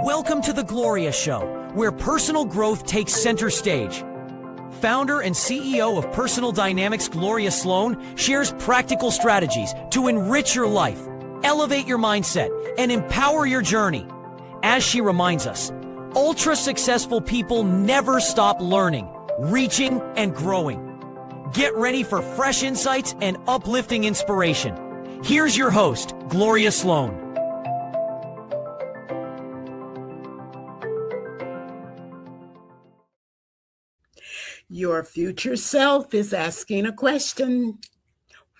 Welcome to the Gloria Show, where personal growth takes center stage. Founder and CEO of Personal Dynamics, Gloria Show, shares practical strategies to enrich your life, elevate your mindset, and empower your journey. As she reminds us, ultra-successful people never stop learning, reaching, and growing. Get ready for fresh insights and uplifting inspiration. Here's your host, Gloria Show. Your future self is asking a question.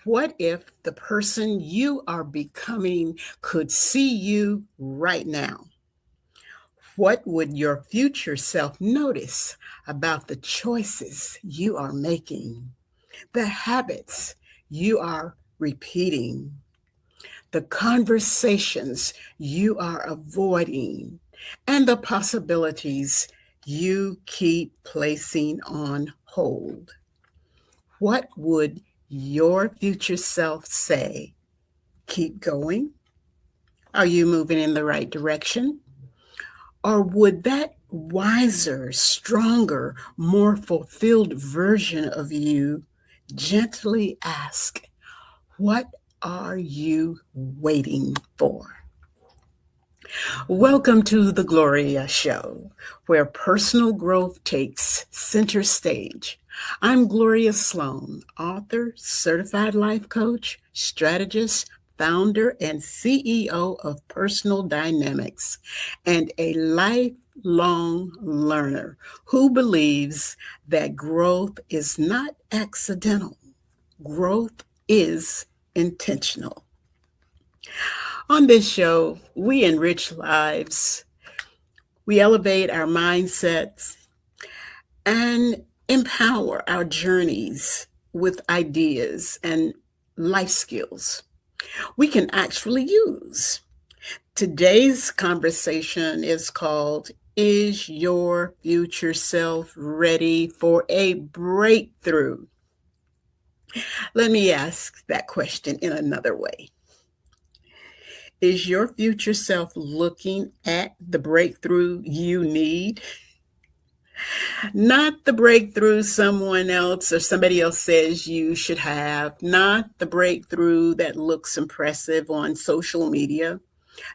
What if the person you are becoming could see you right now? What would your future self notice about the choices you are making, the habits you are repeating, the conversations you are avoiding, and the possibilities you keep placing on hold? What would your future self say? Keep going? Are you moving in the right direction? Or would that wiser, stronger, more fulfilled version of you gently ask, what are you waiting for? Welcome to the Gloria Show, where personal growth takes center stage. I'm Gloria Show, author, certified life coach, strategist, founder, and CEO of Personal Dynamics, and a lifelong learner who believes that growth is not accidental. Growth is intentional. On this show, we enrich lives, we elevate our mindsets, and empower our journeys with ideas and life skills we can actually use. Today's conversation is called, Is Your Future Self Ready for a Breakthrough? Let me ask that question in another way. Is your future self looking at the breakthrough you need? Not the breakthrough someone else or somebody else says you should have, not the breakthrough that looks impressive on social media,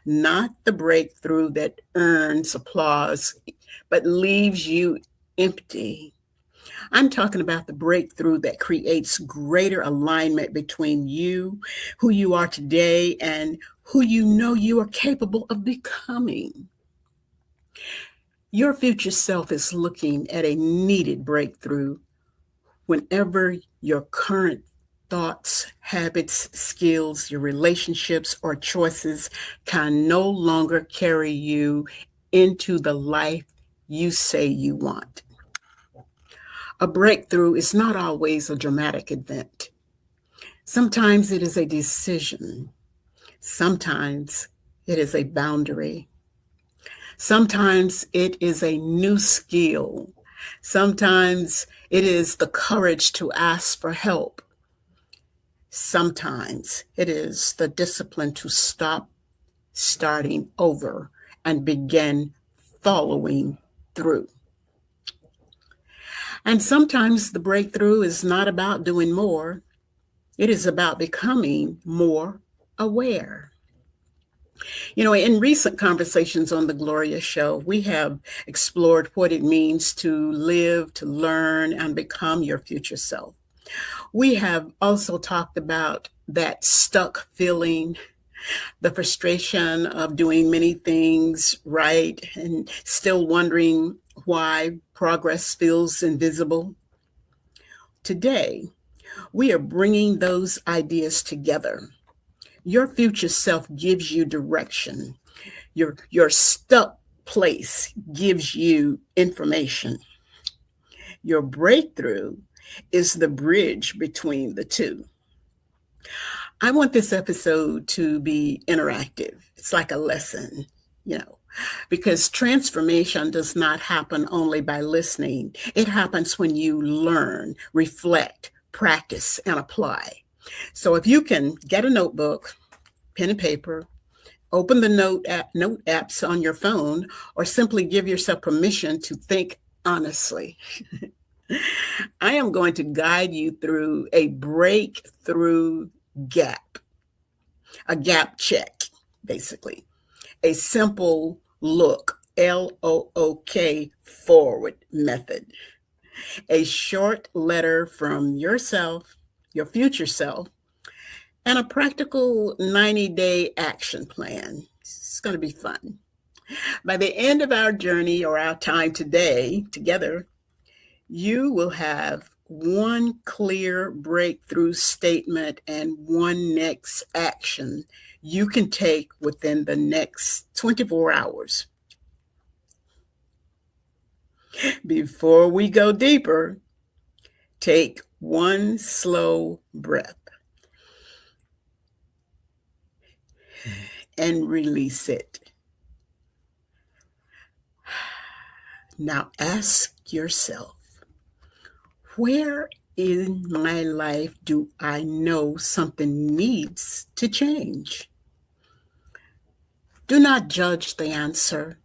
not the breakthrough that earns applause but leaves you empty. I'm talking about the breakthrough that creates greater alignment between you, who you are today, and who you know you are capable of becoming. Your future self is looking at a needed breakthrough whenever your current thoughts, habits, skills, your relationships, or choices can no longer carry you into the life you say you want. A breakthrough is not always a dramatic event. Sometimes it is a decision. Sometimes it is a boundary. Sometimes it is a new skill. Sometimes it is the courage to ask for help. Sometimes it is the discipline to stop starting over and begin following through. And sometimes the breakthrough is not about doing more. It is about becoming more aware. You know, in recent conversations on the Gloria Show, we have explored what it means to live, to learn, and become your future self. We have also talked about that stuck feeling, the frustration of doing many things right and still wondering why progress feels invisible. Today, we are bringing those ideas together. Your future self gives you direction. Your stuck place gives you information. Your breakthrough is the bridge between the two. I want this episode to be interactive. It's like a lesson, because transformation does not happen only by listening. It happens when you learn, reflect, practice, and apply. So if you can get a notebook, pen and paper, Open the note apps on your phone, or simply give yourself permission to think honestly. I am going to guide you through a breakthrough gap, a gap check, basically, a simple look, L.O.O.K, forward method, a short letter from yourself, your future self, and a practical 90-day action plan. It's going to be fun. By the end of our journey, or our time today together, you will have one clear breakthrough statement and one next action you can take within the next 24 hours. Before we go deeper, take one slow breath and release it. Now ask yourself, where in my life do I know something needs to change? Do not judge the answer.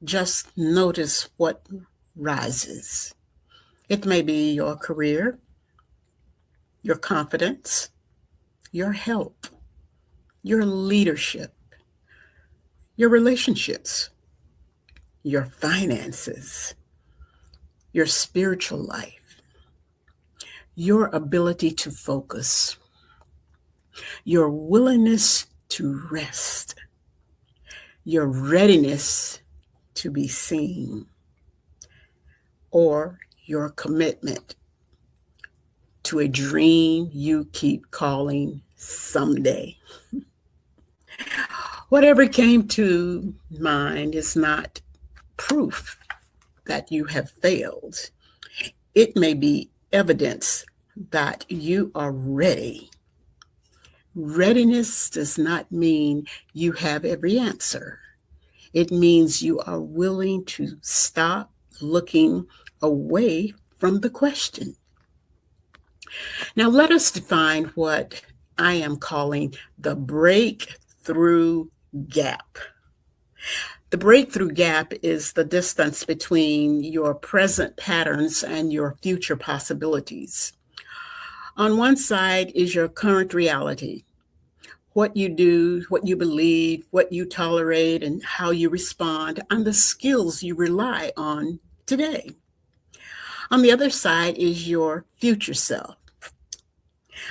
Just notice what rises. It may be your career, your confidence, your health, your leadership, your relationships, your finances, your spiritual life, your ability to focus, your willingness to rest, your readiness to be seen, or your commitment to a dream you keep calling someday. Whatever came to mind is not proof that you have failed. It may be evidence that you are ready. Readiness does not mean you have every answer. It means you are willing to stop looking away from the question. Now, let us define what I am calling the breakthrough gap. The breakthrough gap is the distance between your present patterns and your future possibilities. On one side is your current reality, what you do, what you believe, what you tolerate, and how you respond, and the skills you rely on today. On the other side is your future self,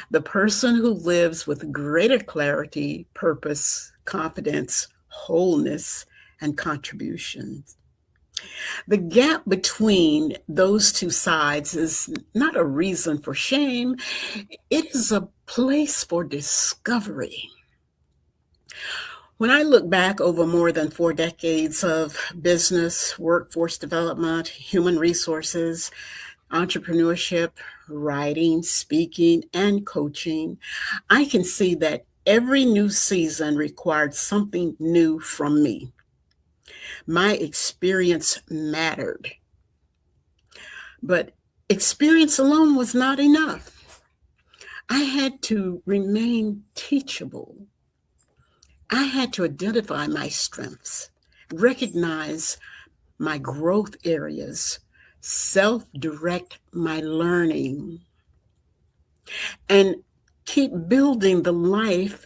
the person who lives with greater clarity, purpose, confidence, wholeness, and contributions. The gap between those two sides is not a reason for shame. It is a place for discovery. When I look back over more than 4 decades of business, workforce development, human resources, entrepreneurship, writing, speaking, and coaching, I can see that every new season required something new from me. My experience mattered, but experience alone was not enough. I had to remain teachable. I had to identify my strengths, recognize my growth areas, self-direct my learning, and keep building the life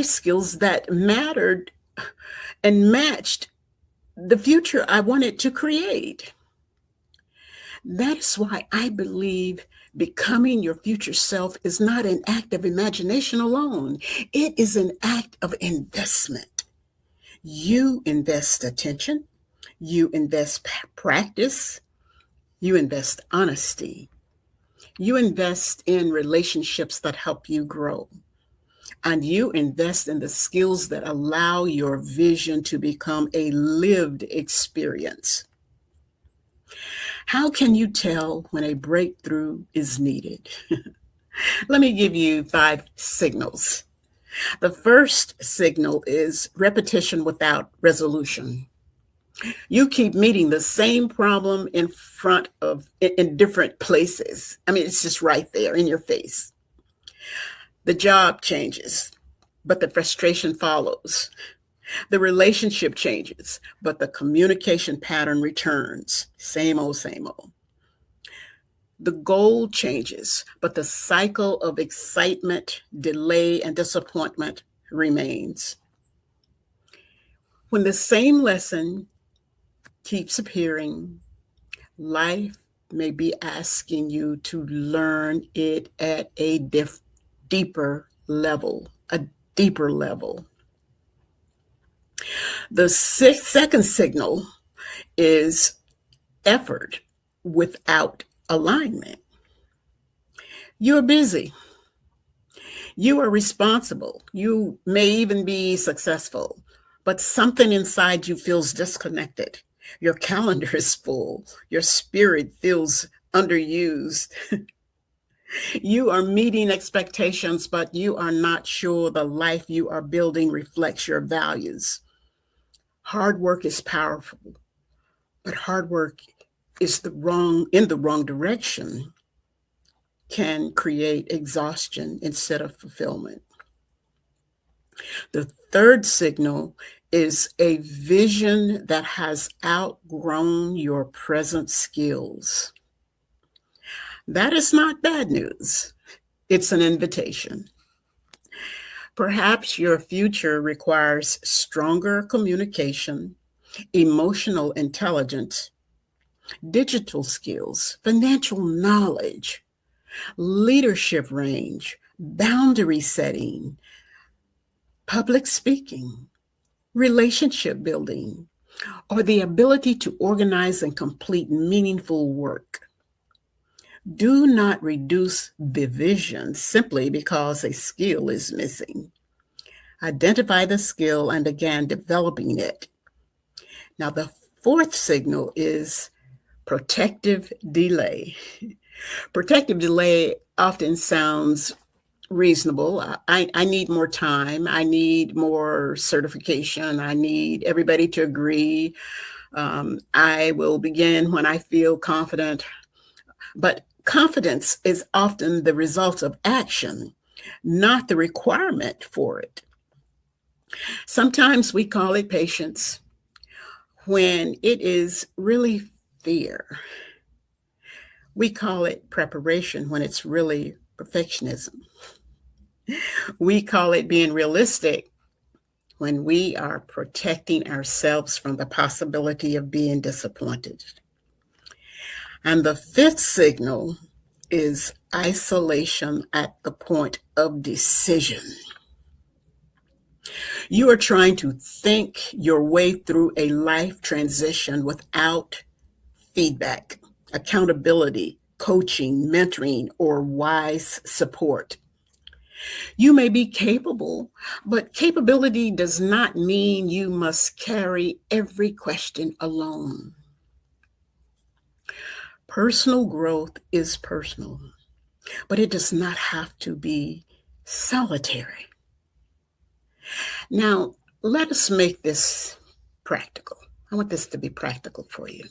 skills that mattered and matched the future I wanted to create. That is why I believe becoming your future self is not an act of imagination alone. It is an act of investment. You invest attention, you invest practice, you invest honesty, you invest in relationships that help you grow, and you invest in the skills that allow your vision to become a lived experience. How can you tell when a breakthrough is needed? Let me give you 5 signals. The first signal is repetition without resolution. You keep meeting the same problem in different places. I mean, it's just right there in your face. The job changes, but the frustration follows. The relationship changes, but the communication pattern returns. Same old, same old. The goal changes, but the cycle of excitement, delay, and disappointment remains. When the same lesson keeps appearing, life may be asking you to learn it at a deeper level, a deeper level. The second signal is effort without alignment. You're busy. You are responsible. You may even be successful, but something inside you feels disconnected. Your calendar is full. Your spirit feels underused. You are meeting expectations, but you are not sure the life you are building reflects your values. Hard work is powerful, but hard work is in the wrong direction can create exhaustion instead of fulfillment. The third signal is a vision that has outgrown your present skills. That is not bad news. It's an invitation. Perhaps your future requires stronger communication, emotional intelligence, digital skills, financial knowledge, leadership range, boundary setting, public speaking, relationship building, or the ability to organize and complete meaningful work. Do not reduce the vision simply because a skill is missing. Identify the skill and begin developing it. Now, the fourth signal is protective delay. Protective delay often sounds reasonable. I need more time. I need more certification. I need everybody to agree. I will begin when I feel confident. But confidence is often the result of action, not the requirement for it. Sometimes we call it patience when it is really fear. We call it preparation when it's really perfectionism. We call it being realistic when we are protecting ourselves from the possibility of being disappointed. And the fifth signal is isolation at the point of decision. You are trying to think your way through a life transition without feedback, accountability, coaching, mentoring, or wise support. You may be capable, but capability does not mean you must carry every question alone. Personal growth is personal, but it does not have to be solitary. Now, let us make this practical. I want this to be practical for you.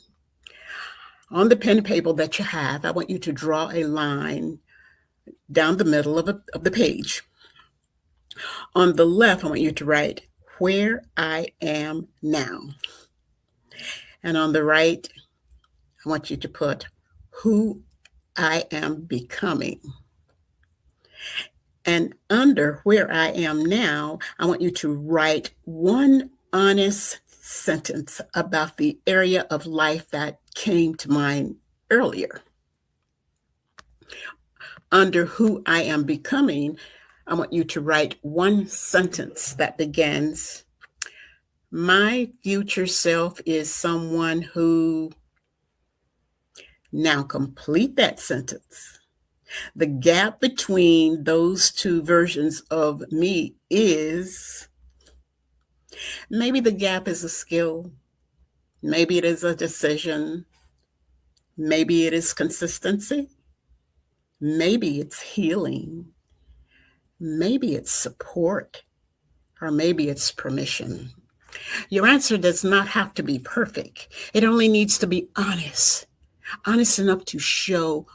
On the pen and paper that you have, I want you to draw a line down the middle of the page. On the left, I want you to write where I am now. And on the right, I want you to put who I am becoming. And under where I am now, I want you to write one honest sentence about the area of life that came to mind earlier. Under who I am becoming, I want you to write one sentence that begins, my future self is someone who. Now complete that sentence. The gap between those two versions of me is, maybe the gap is a skill. Maybe it is a decision. Maybe it is consistency. Maybe it's healing. Maybe it's support. Or maybe it's permission. Your answer does not have to be perfect. It only needs to be honest. Honest enough to show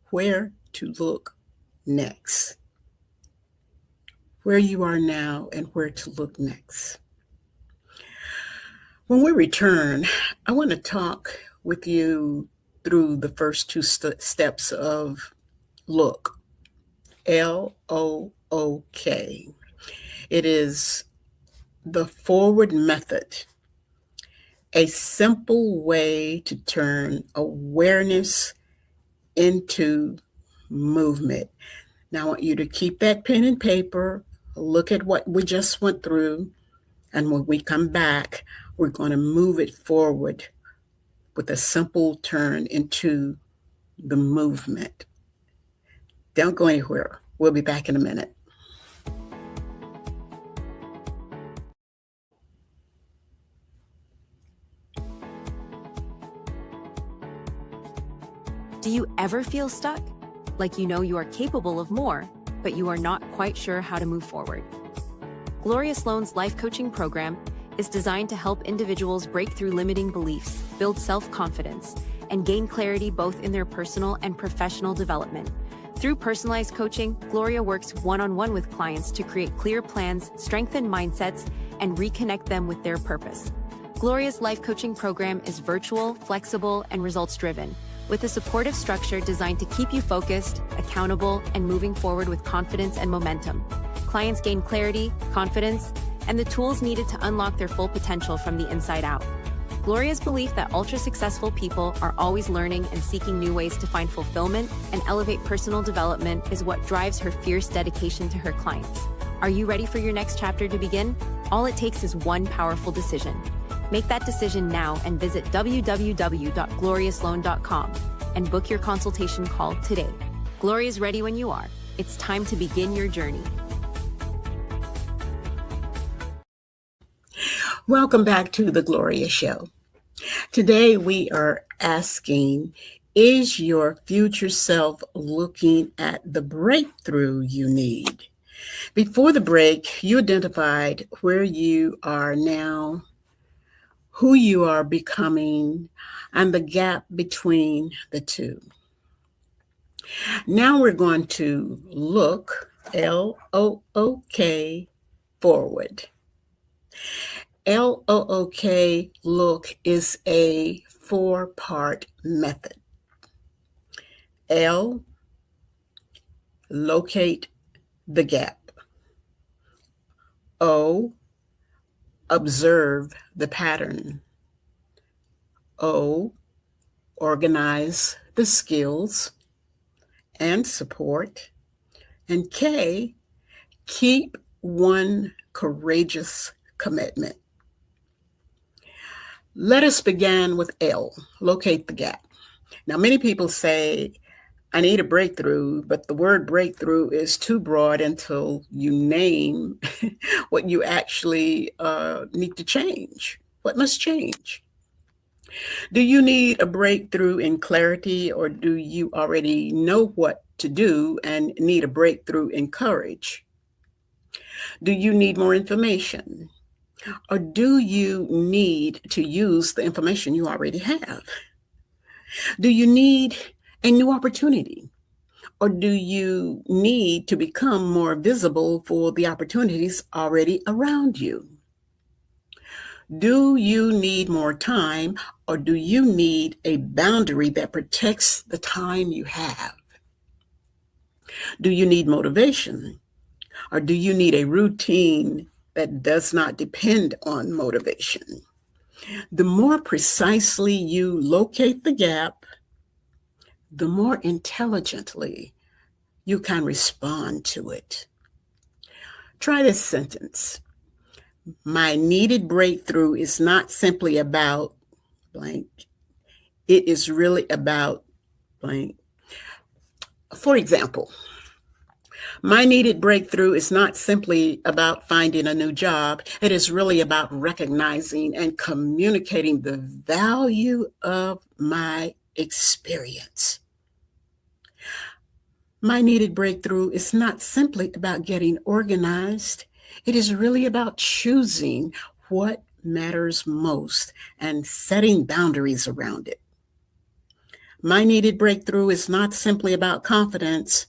where to look next. where you are now, and where to look next. When we return, I want to talk with you through the first two steps of L.O.O.K. L-O-O-K. It is the forward method, a simple way to turn awareness into movement. Now, I want you to keep that pen and paper, look at what we just went through, and when we come back, we're going to move it forward with a simple turn into the movement. Don't go anywhere. We'll be back in a minute. Do you ever feel stuck? Like you know you are capable of more, but you are not quite sure how to move forward? Gloria Sloan's life coaching program is designed to help individuals break through limiting beliefs, build self-confidence, and gain clarity both in their personal and professional development. Through personalized coaching, Gloria works one-on-one with clients to create clear plans, strengthen mindsets, and reconnect them with their purpose. Gloria's life coaching program is virtual, flexible, and results-driven, with a supportive structure designed to keep you focused, accountable, and moving forward with confidence and momentum. Clients gain clarity, confidence, and the tools needed to unlock their full potential from the inside out. Gloria's belief that ultra-successful people are always learning and seeking new ways to find fulfillment and elevate personal development is what drives her fierce dedication to her clients. Are you ready for your next chapter to begin? All it takes is one powerful decision. Make that decision now and visit www.gloriasloan.com and book your consultation call today. Gloria's ready when you are. It's time to begin your journey. Welcome back to the Gloria Show. Today we are asking, is your future self looking at the breakthrough you need? Before the break, you identified where you are now, who you are becoming, and the gap between the two. Now we're going to look, L-O-O-K, forward. L-O-O-K, look, is a 4-part method. L, locate the gap. O, observe the pattern. O, organize the skills and support. And K, keep one courageous commitment. Let us begin with L, locate the gap. Now, many people say, I need a breakthrough, but the word breakthrough is too broad until you name what you actually need to change. What must change? Do you need a breakthrough in clarity, or do you already know what to do and need a breakthrough in courage? Do you need more information? Or do you need to use the information you already have? Do you need a new opportunity? Or do you need to become more visible for the opportunities already around you? Do you need more time, or do you need a boundary that protects the time you have? Do you need motivation, or do you need a routine that does not depend on motivation? The more precisely you locate the gap, the more intelligently you can respond to it. Try this sentence. My needed breakthrough is not simply about blank. It is really about blank. For example, my needed breakthrough is not simply about finding a new job. It is really about recognizing and communicating the value of my experience. My needed breakthrough is not simply about getting organized. It is really about choosing what matters most and setting boundaries around it. My needed breakthrough is not simply about confidence.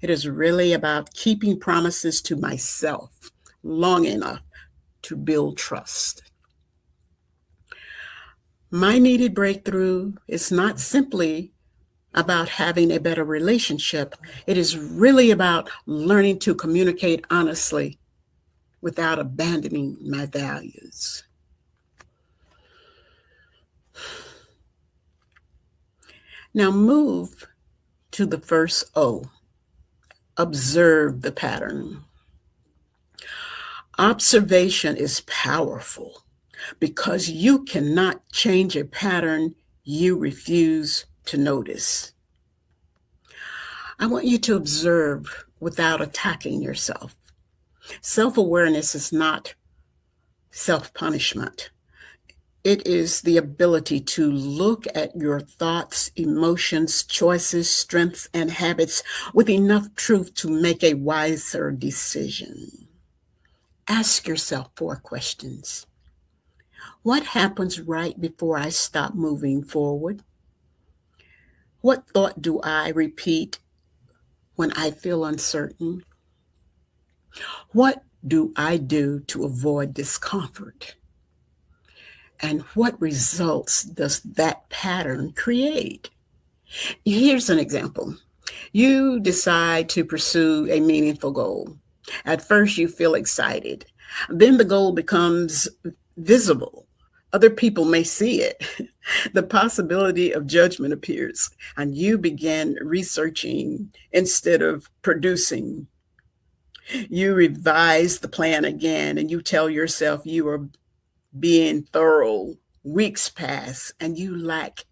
It is really about keeping promises to myself long enough to build trust. My needed breakthrough is not simply about having a better relationship. It is really about learning to communicate honestly without abandoning my values. Now move to the first O. Observe the pattern. Observation is powerful because you cannot change a pattern you refuse to notice. I want you to observe without attacking yourself. Self-awareness is not self-punishment. It is the ability to look at your thoughts, emotions, choices, strengths, and habits with enough truth to make a wiser decision. Ask yourself 4 questions. What happens right before I stop moving forward? What thought do I repeat when I feel uncertain? What do I do to avoid discomfort? And what results does that pattern create? Here's an example. You decide to pursue a meaningful goal. At first, you feel excited. Then the goal becomes visible. Other people may see it. The possibility of judgment appears, and you begin researching instead of producing. You revise the plan again, and you tell yourself you are being thorough. Weeks pass, and you lack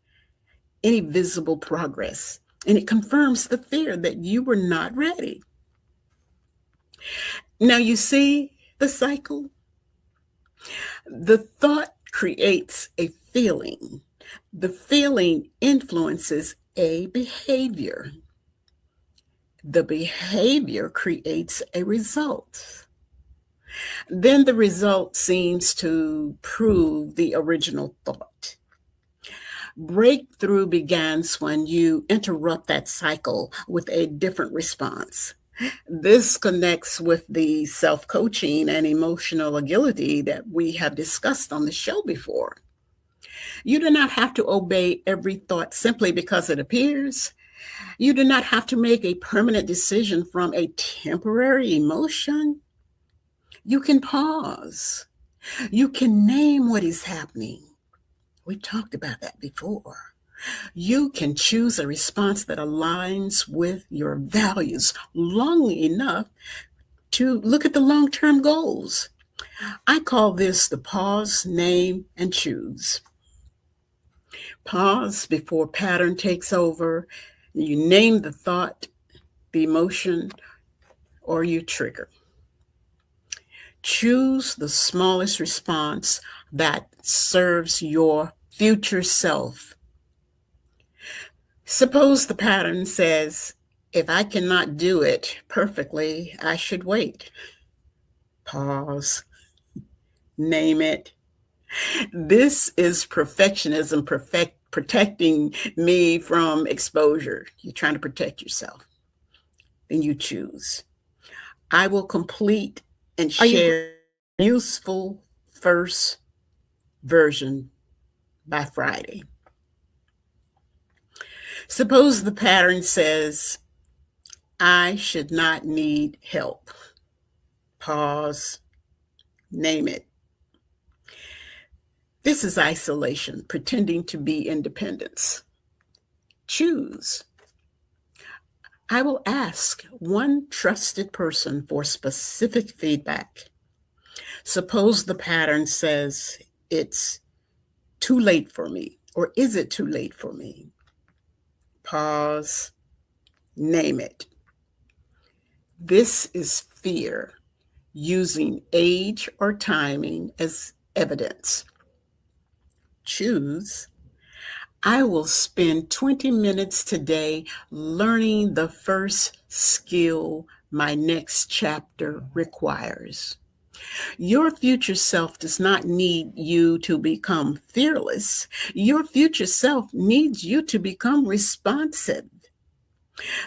any visible progress, and it confirms the fear that you were not ready. Now you see the cycle? The thought creates a feeling. The feeling influences a behavior. The behavior creates a result. Then the result seems to prove the original thought. Breakthrough begins when you interrupt that cycle with a different response. This connects with the self-coaching and emotional agility that we have discussed on the show before. You do not have to obey every thought simply because it appears. You do not have to make a permanent decision from a temporary emotion. You can pause. You can name what is happening. We talked about that before. You can choose a response that aligns with your values long enough to look at the long-term goals. I call this the pause, name, and choose. Pause before pattern takes over. You name the thought, the emotion, or you trigger. Choose the smallest response that serves your future self. Suppose the pattern says, if I cannot do it perfectly, I should wait. Pause. Name it. This is perfectionism protecting me from exposure. You're trying to protect yourself. Then you choose. I will complete and share useful first version by Friday. Suppose the pattern says, I should not need help. Pause. Name it. This is isolation, pretending to be independence. Choose. I will ask one trusted person for specific feedback. Suppose the pattern says, it's too late for me, or is it too late for me? Pause, name it. This is fear using age or timing as evidence. Choose. I will spend 20 minutes today learning the first skill my next chapter requires. Your future self does not need you to become fearless. Your future self needs you to become responsive.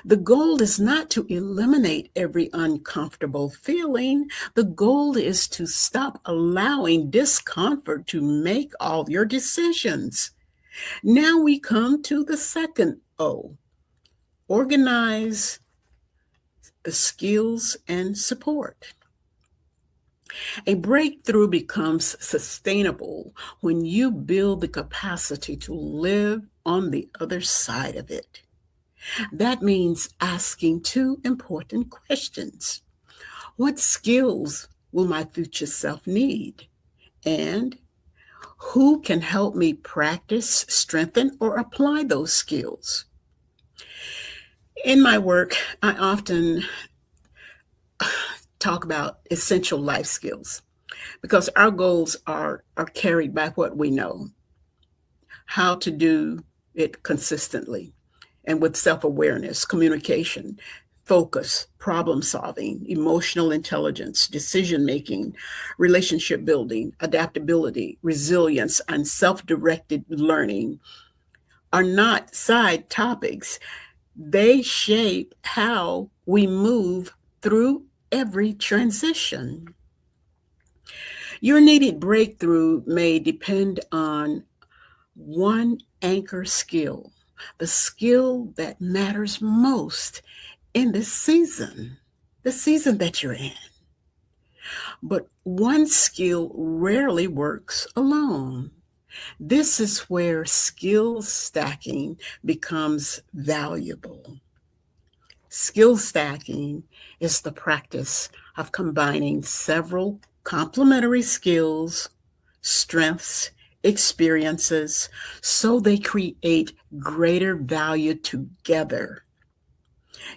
The goal is not to eliminate every uncomfortable feeling. The goal is to stop allowing discomfort to make all your decisions. Now we come to the second O. Organize the skills and support. A breakthrough becomes sustainable when you build the capacity to live on the other side of it. That means asking two important questions. What skills will my future self need? And who can help me practice, strengthen, or apply those skills? In my work, I often talk about essential life skills because our goals are carried by what we know, how to do it consistently and with self-awareness, communication, focus, problem solving, emotional intelligence, decision making, relationship building, adaptability, resilience, and self-directed learning are not side topics. They shape how we move through every transition. Your needed breakthrough may depend on one anchor skill, the skill that matters most in this season, the season that you're in. But one skill rarely works alone. This is where skill stacking becomes valuable. Skill stacking is the practice of combining several complementary skills, strengths, experiences, so they create greater value together.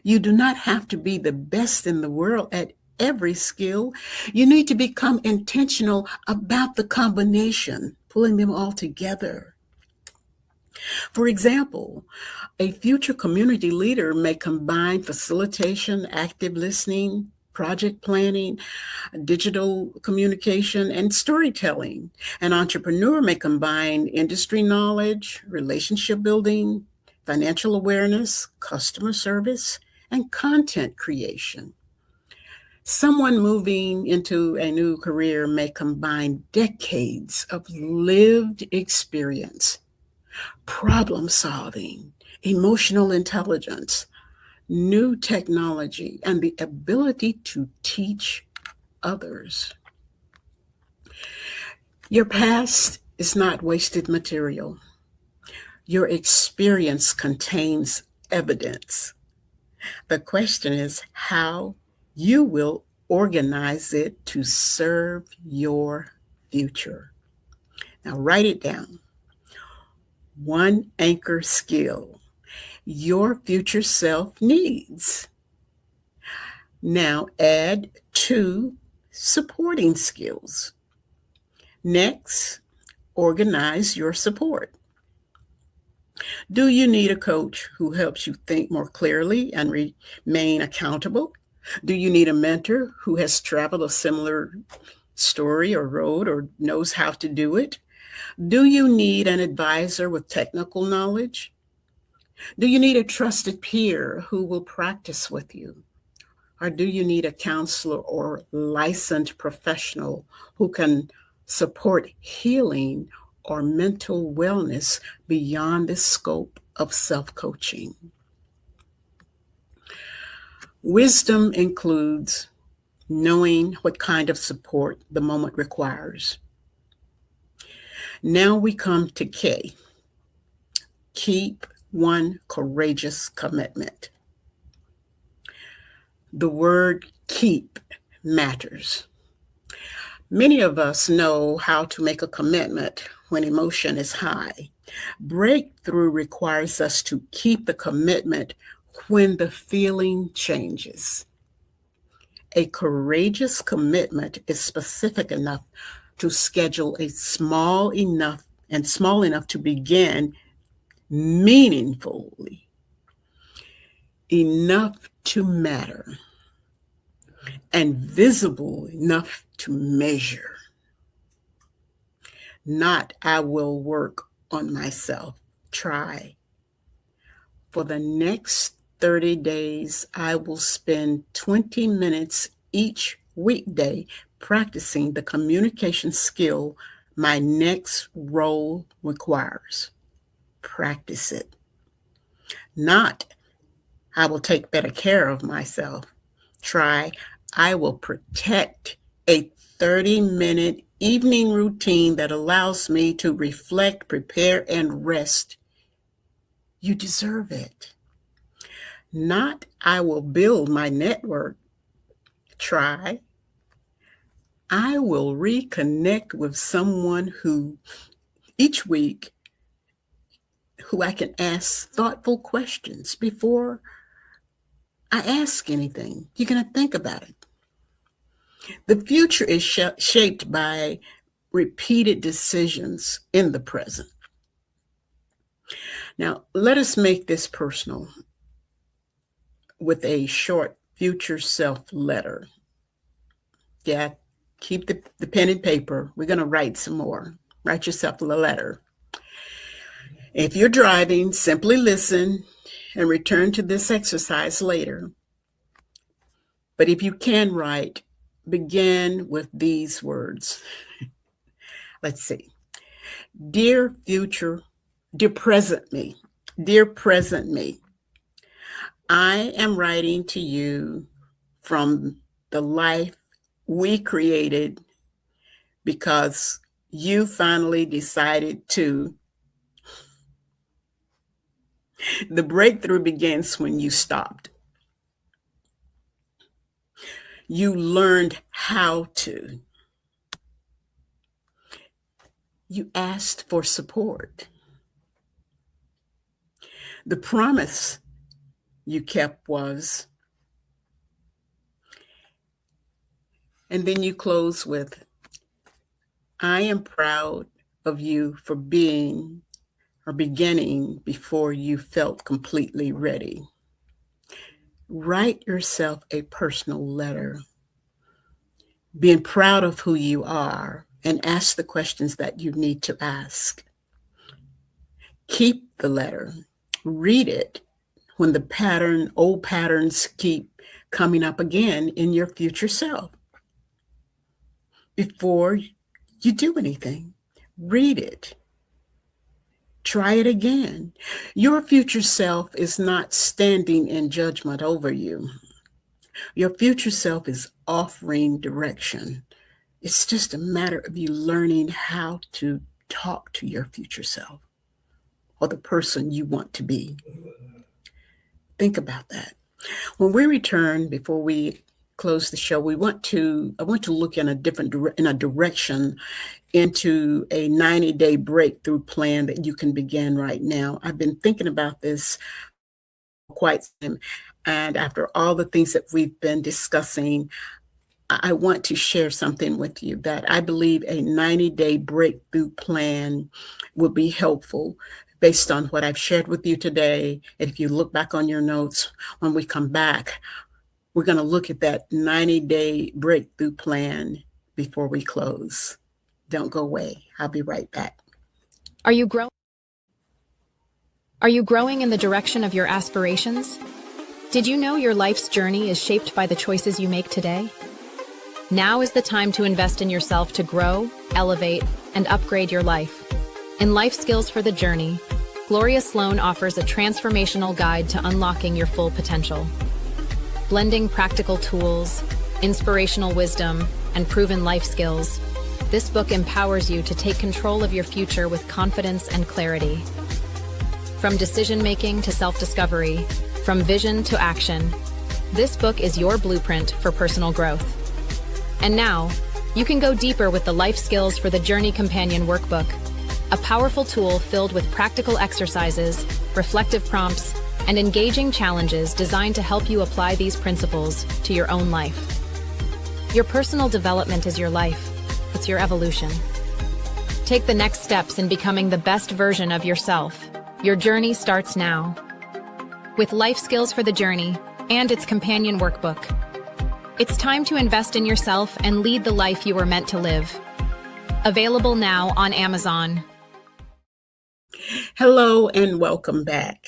You do not have to be the best in the world at every skill. You need to become intentional about the combination, pulling them all together. For example, a future community leader may combine facilitation, active listening, project planning, digital communication, and storytelling. An entrepreneur may combine industry knowledge, relationship building, financial awareness, customer service, and content creation. Someone moving into a new career may combine decades of lived experience, problem solving, emotional intelligence, new technology, and the ability to teach others. Your past is not wasted material. Your experience contains evidence. The question is how you will organize it to serve your future. Now, write it down. One anchor skill your future self needs. Now add two supporting skills. Next, organize your support. Do you need a coach who helps you think more clearly and remain accountable? Do you need a mentor who has traveled a similar story or road or knows how to do it? Do you need an advisor with technical knowledge? Do you need a trusted peer who will practice with you? Or do you need a counselor or licensed professional who can support healing or mental wellness beyond the scope of self-coaching? Wisdom includes knowing what kind of support the moment requires. Now we come to K. Keep one courageous commitment. The word keep matters. Many of us know how to make a commitment when emotion is high. Breakthrough requires us to keep the commitment when the feeling changes. A courageous commitment is specific enough to schedule a small enough to begin meaningfully, enough to matter, and visible enough to measure. Not, I will work on myself. Try. For the next 30 days, I will spend 20 minutes each weekday practicing the communication skill my next role requires. Practice it. Not, I will take better care of myself. Try, I will protect a 30-minute evening routine that allows me to reflect, prepare, and rest. You deserve it. Not, I will build my network. Try, I will reconnect with someone who each week who I can ask thoughtful questions before I ask anything. You're going to think about it. The future is shaped by repeated decisions in the present. Now, let us make this personal with a short future self letter. Yeah, keep the pen and paper. We're going to write some more. Write yourself a letter. If you're driving, simply listen and return to this exercise later. But if you can write, begin with these words. Let's see. Dear present me, dear present me, I am writing to you from the life we created because you finally decided to. The breakthrough begins when you stopped. You learned how to. You asked for support. The promise you kept was, and then you close with, I am proud of you for being or beginning before you felt completely ready. Write yourself a personal letter, being proud of who you are, and ask the questions that you need to ask. Keep the letter. Read it when the old patterns keep coming up again in your future self. Before you do anything, read it. Try it again. Your future self is not standing in judgment over you. Your future self is offering direction. It's just a matter of you learning how to talk to your future self or the person you want to be. Think about that. When we return, before we close the show, I want to look in a direction into a 90-day breakthrough plan that you can begin right now. I've been thinking about this quite some time, and after all the things that we've been discussing, I want to share something with you that I believe a 90-day breakthrough plan will be helpful based on what I've shared with you today. And if you look back on your notes, when we come back, we're going to look at that 90-day breakthrough plan before we close. Don't go away. I'll be right back. Are you growing in the direction of your aspirations? Did you know your life's journey is shaped by the choices you make today? Now is the time to invest in yourself to grow, elevate, and upgrade your life. In Life Skills for the Journey, Gloria Sloan offers a transformational guide to unlocking your full potential. Blending practical tools, inspirational wisdom, and proven life skills, this book empowers you to take control of your future with confidence and clarity. From decision-making to self-discovery, from vision to action, this book is your blueprint for personal growth. And now, you can go deeper with the Life Skills for the Journey Companion Workbook, a powerful tool filled with practical exercises, reflective prompts, and engaging challenges designed to help you apply these principles to your own life. Your personal development is your life. It's your evolution. Take the next steps in becoming the best version of yourself. Your journey starts now. With Life Skills for the Journey and its companion workbook, it's time to invest in yourself and lead the life you were meant to live. Available now on Amazon. Hello and welcome back.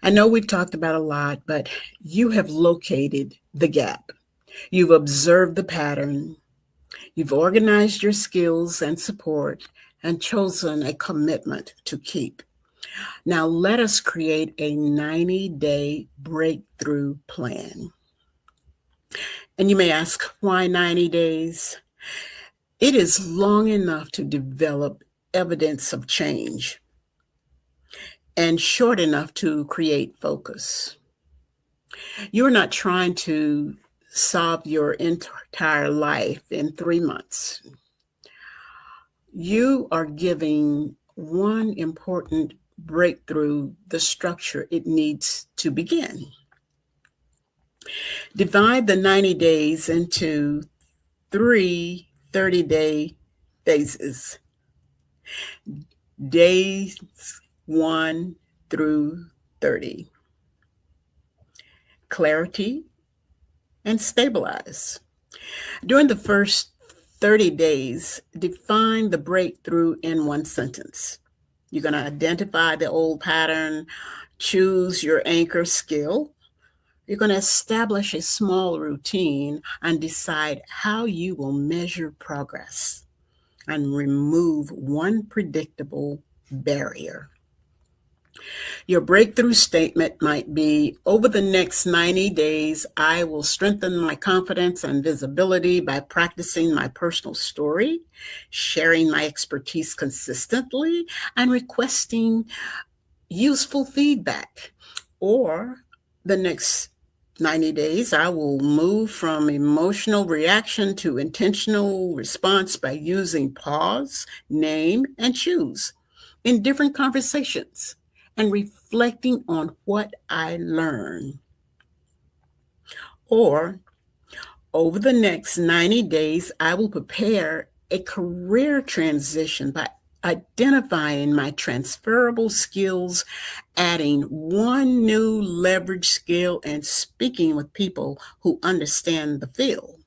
I know we've talked about a lot, but you have located the gap. You've observed the pattern. You've organized your skills and support and chosen a commitment to keep. Now, let us create a 90-day breakthrough plan. And you may ask, why 90 days? It is long enough to develop evidence of change and short enough to create focus. You're not trying to solve your entire life in 3 months. You are giving one important breakthrough the structure it needs to begin. Divide the 90 days into 3 30-day phases. Days 1 through 30. Clarity and stabilize. During the first 30 days, define the breakthrough in one sentence. You're going to identify the old pattern, choose your anchor skill. You're going to establish a small routine and decide how you will measure progress and remove one predictable barrier. Your breakthrough statement might be, over the next 90 days, I will strengthen my confidence and visibility by practicing my personal story, sharing my expertise consistently, and requesting useful feedback. Or the next 90 days, I will move from emotional reaction to intentional response by using pause, name, and choose in different conversations and reflecting on what I learned. Or over the next 90 days, I will prepare a career transition by identifying my transferable skills, adding one new leverage skill, and speaking with people who understand the field.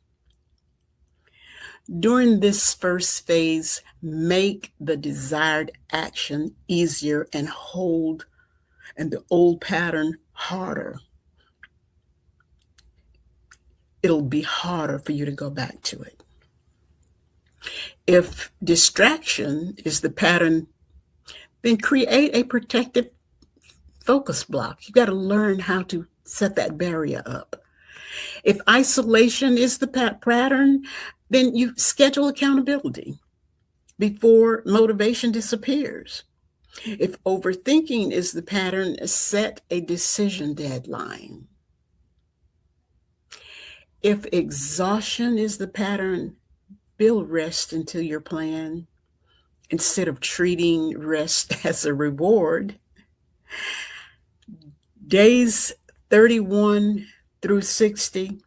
During this first phase, make the desired action easier and the old pattern harder. It'll be harder for you to go back to it. If distraction is the pattern, then create a protective focus block. You got to learn how to set that barrier up. If isolation is the pattern, then you schedule accountability before motivation disappears. If overthinking is the pattern, set a decision deadline. If exhaustion is the pattern, build rest into your plan instead of treating rest as a reward. Days 31 through 60,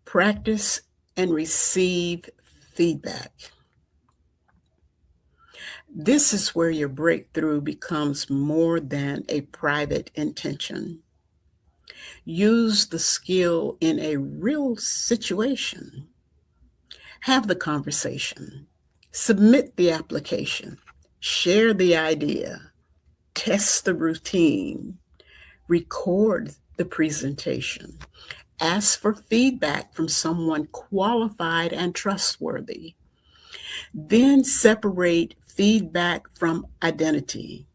practice and receive feedback. This is where your breakthrough becomes more than a private intention. Use the skill in a real situation. Have the conversation. Submit the application. Share the idea. Test the routine. Record the presentation. Ask for feedback from someone qualified and trustworthy. Then separate feedback from identity.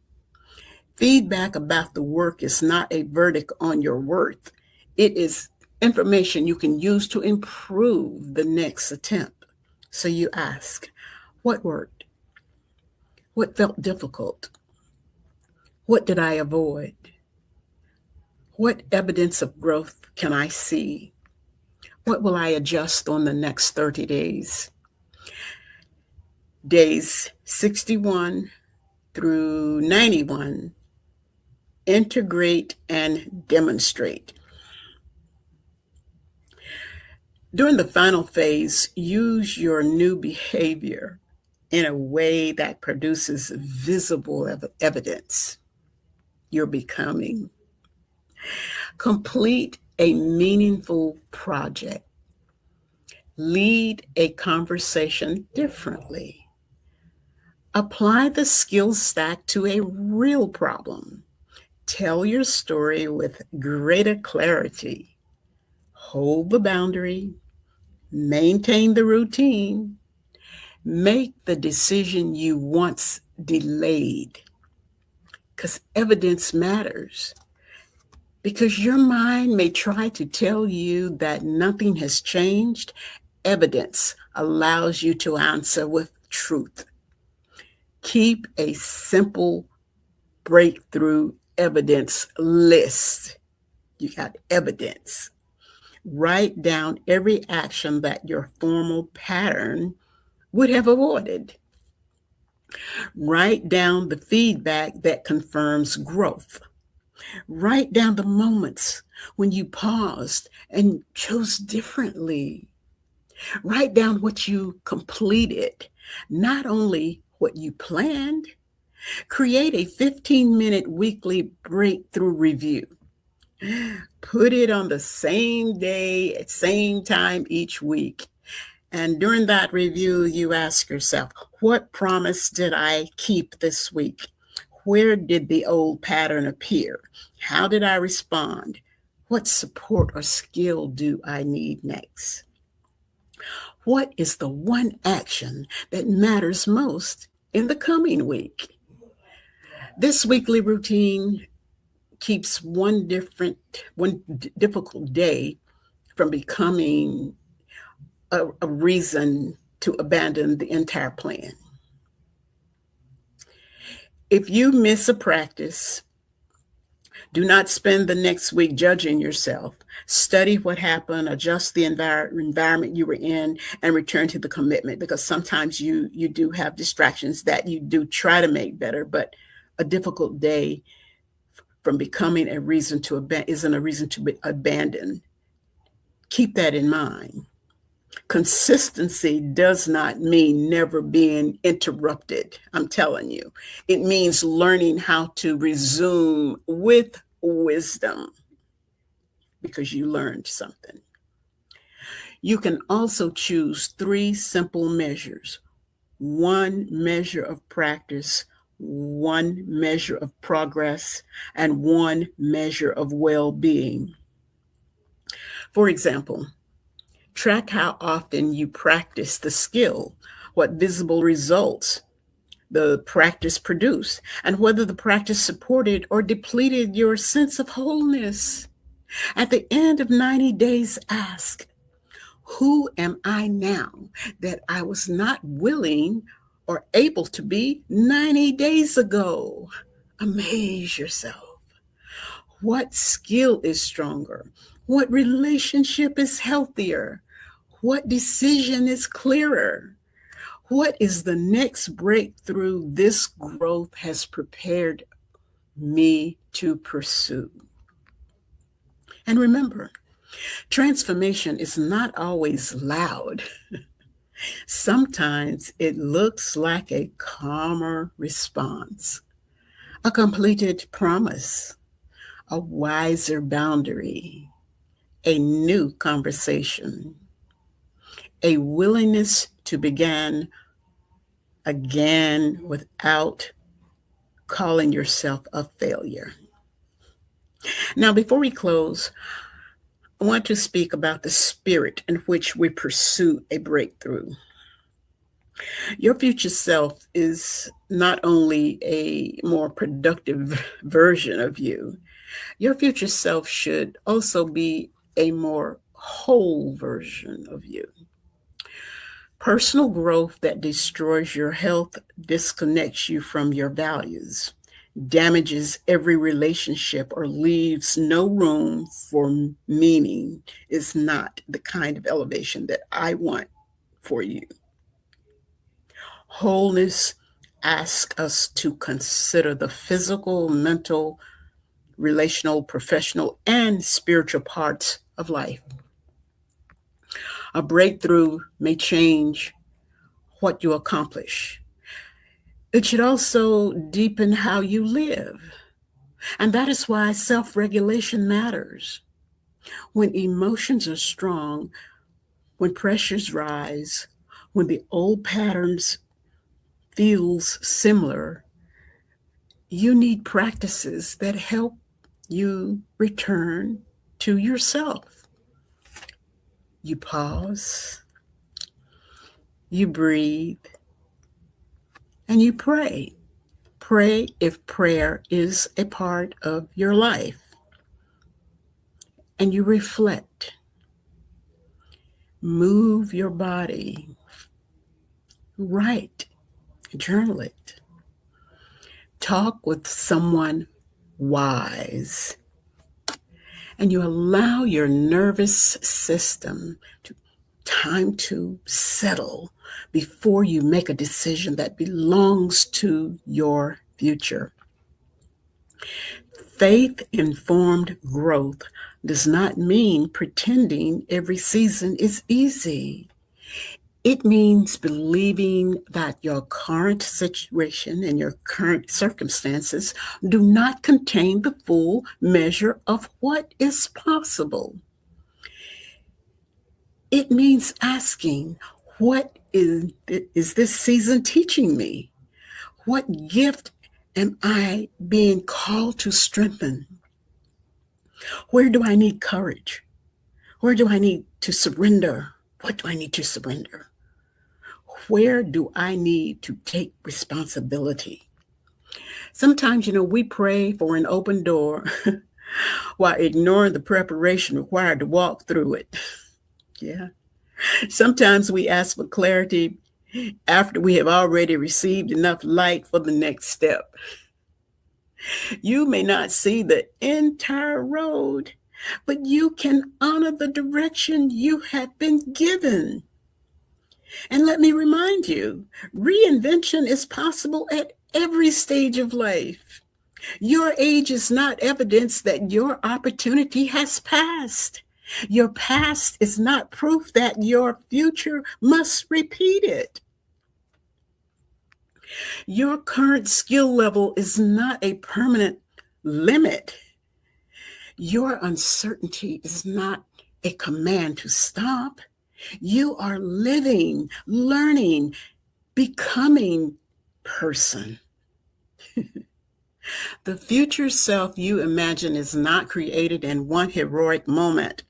Feedback about the work is not a verdict on your worth. It is information you can use to improve the next attempt. So you ask, what worked? What felt difficult? What did I avoid? What evidence of growth can I see? What will I adjust on the next 30 days? Days 61 through 91, integrate and demonstrate. During the final phase, use your new behavior in a way that produces visible evidence. You're becoming. Complete a meaningful project. Lead a conversation differently. Apply the skill stack to a real problem. Tell your story with greater clarity. Hold the boundary. Maintain the routine. Make the decision you once delayed. Because evidence matters. Because your mind may try to tell you that nothing has changed, evidence allows you to answer with truth. Keep a simple breakthrough evidence list. You got evidence. Write down every action that your formal pattern would have avoided. Write down the feedback that confirms growth. Write down the moments when you paused and chose differently. Write down what you completed, not only what you planned. Create a 15-minute weekly breakthrough review. Put it on the same day at same time each week. And during that review, you ask yourself, what promise did I keep this week? Where did the old pattern appear? How did I respond? What support or skill do I need next? What is the one action that matters most in the coming week? This weekly routine keeps one difficult day from becoming a reason to abandon the entire plan. If you miss a practice, do not spend the next week judging yourself. Study what happened, adjust the environment you were in, and return to the commitment, because sometimes you do have distractions that you do try to make better, but a difficult day from becoming a reason to isn't a reason to abandon. Keep that in mind. Consistency does not mean never being interrupted. I'm telling you, it means learning how to resume with wisdom because you learned something. You can also choose 3 simple measures: 1 measure of practice, 1 measure of progress, and 1 measure of well-being. For example, track how often you practice the skill, what visible results the practice produced, and whether the practice supported or depleted your sense of wholeness. At the end of 90 days, ask, who am I now that I was not willing or able to be 90 days ago? Amaze yourself. What skill is stronger? What relationship is healthier? What decision is clearer? What is the next breakthrough this growth has prepared me to pursue? And remember, transformation is not always loud. Sometimes it looks like a calmer response, a completed promise, a wiser boundary, a new conversation, a willingness to begin again without calling yourself a failure. Now, before we close, I want to speak about the spirit in which we pursue a breakthrough. Your future self is not only a more productive version of you, your future self should also be a more whole version of you. Personal growth that destroys your health disconnects you from your values, damages every relationship, or leaves no room for meaning is not the kind of elevation that I want for you. Wholeness asks us to consider the physical, mental, relational, professional, and spiritual parts of life. A breakthrough may change what you accomplish. It should also deepen how you live. And that is why self-regulation matters. When emotions are strong, when pressures rise, when the old patterns feels similar, You need practices that help you return to yourself. You pause, you breathe, and you pray. Pray if prayer is a part of your life. And you reflect. Move your body. Write. Journal it. Talk with someone wise. And you allow your nervous system time to settle before you make a decision that belongs to your future. Faith-informed growth does not mean pretending every season is easy. It means believing that your current situation and your current circumstances do not contain the full measure of what is possible. It means asking, what is this season teaching me? What gift am I being called to strengthen? Where do I need courage? Where do I need to surrender? What do I need to surrender? Where do I need to take responsibility? Sometimes, we pray for an open door while ignoring the preparation required to walk through it. Yeah. Sometimes we ask for clarity after we have already received enough light for the next step. You may not see the entire road, but you can honor the direction you have been given. And let me remind you, reinvention is possible at every stage of life. Your age is not evidence that your opportunity has passed. Your past is not proof that your future must repeat it. Your current skill level is not a permanent limit. Your uncertainty is not a command to stop. You are living, learning, becoming person. The future self you imagine is not created in one heroic moment.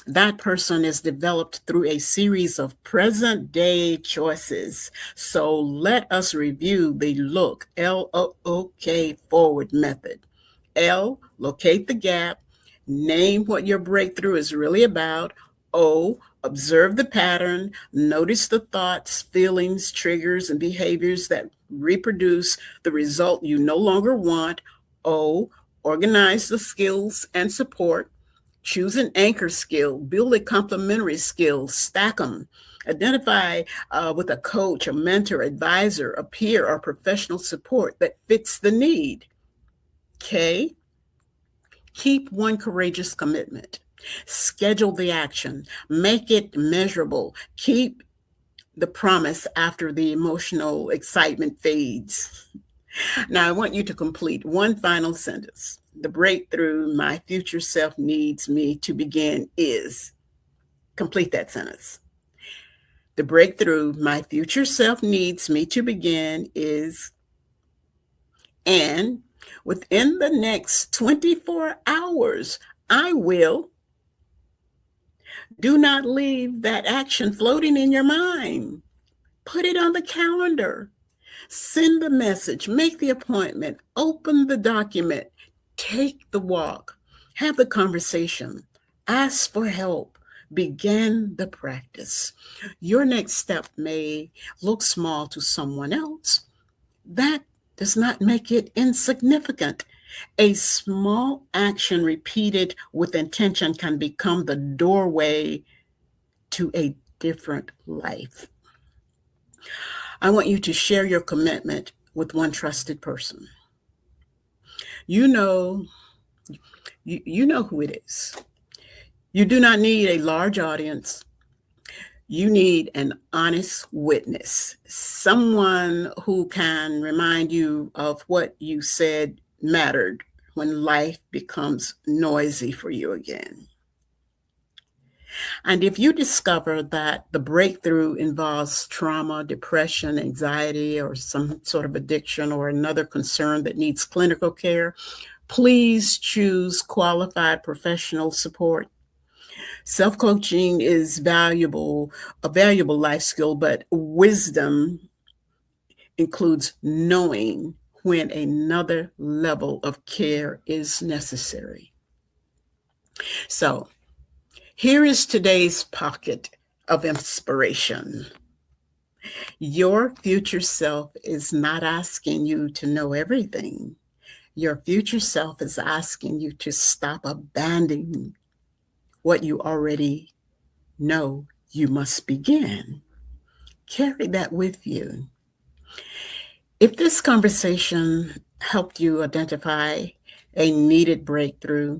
That person is developed through a series of present day choices. So let us review the L.O.O.K, L-O-O-K forward method. L, locate the gap. Name what your breakthrough is really about. O, observe the pattern. Notice the thoughts, feelings, triggers, and behaviors that reproduce the result you no longer want. O, organize the skills and support. Choose an anchor skill, build a complementary skill, stack them. Identify with a coach, a mentor, advisor, a peer, or professional support that fits the need. K, keep one courageous commitment. Schedule the action. Make it measurable. Keep the promise after the emotional excitement fades. Now, I want you to complete one final sentence. The breakthrough my future self needs me to begin is. Complete that sentence. The breakthrough my future self needs me to begin is, and within the next 24 hours, I will. Do not leave that action floating in your mind. Put it on the calendar. Send the message, make the appointment, open the document, take the walk, have the conversation, ask for help, begin the practice. Your next step may look small to someone else. That does not make it insignificant. A small action repeated with intention can become the doorway to a different life. I want you to share your commitment with one trusted person. You know who it is. You do not need a large audience. You need an honest witness, someone who can remind you of what you said mattered when life becomes noisy for you again. And if you discover that the breakthrough involves trauma, depression, anxiety, or some sort of addiction or another concern that needs clinical care, please choose qualified professional support. Self-coaching is a valuable life skill, but wisdom includes knowing when another level of care is necessary. So, here is today's pocket of inspiration. Your future self is not asking you to know everything. Your future self is asking you to stop abandoning what you already know you must begin. Carry that with you. If this conversation helped you identify a needed breakthrough,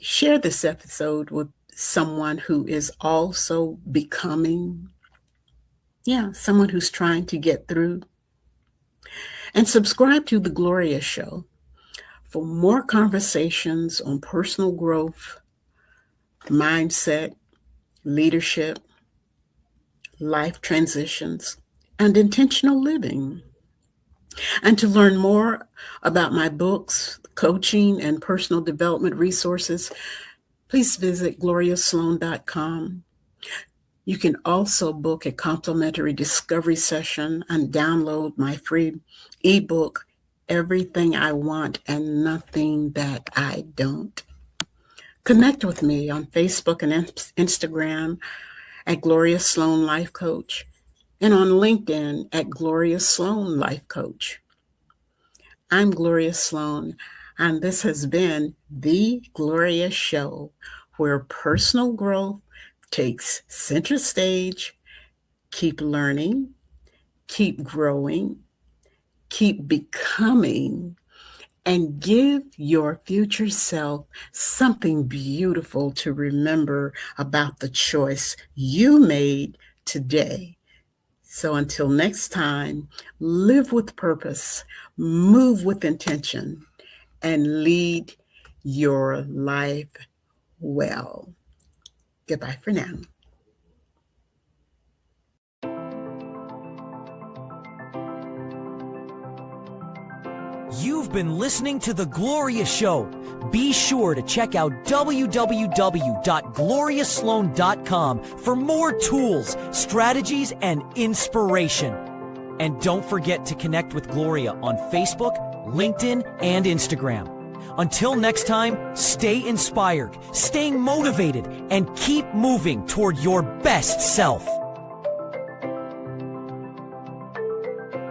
share this episode with someone who is also becoming, someone who's trying to get through. And subscribe to The Gloria Show for more conversations on personal growth, mindset, leadership, life transitions, and intentional living. And to learn more about my books, coaching, and personal development resources, please visit gloriasloan.com. You can also book a complimentary discovery session and download my free ebook, Everything I Want and Nothing That I Don't. Connect with me on Facebook and Instagram at Gloria Sloan Life Coach, and on LinkedIn at Gloria Sloan Life Coach. I'm Gloria Sloan, and this has been The Gloria Show, where personal growth takes center stage. Keep learning, keep growing, keep becoming, and give your future self something beautiful to remember about the choice you made today. So until next time, live with purpose, move with intention, and lead your life well. Goodbye for now. You've been listening to The Gloria Show. Be sure to check out www.gloriasloan.com for more tools, strategies, and inspiration. And don't forget to connect with Gloria on Facebook, LinkedIn, and Instagram. Until next time, stay inspired, stay motivated, and keep moving toward your best self.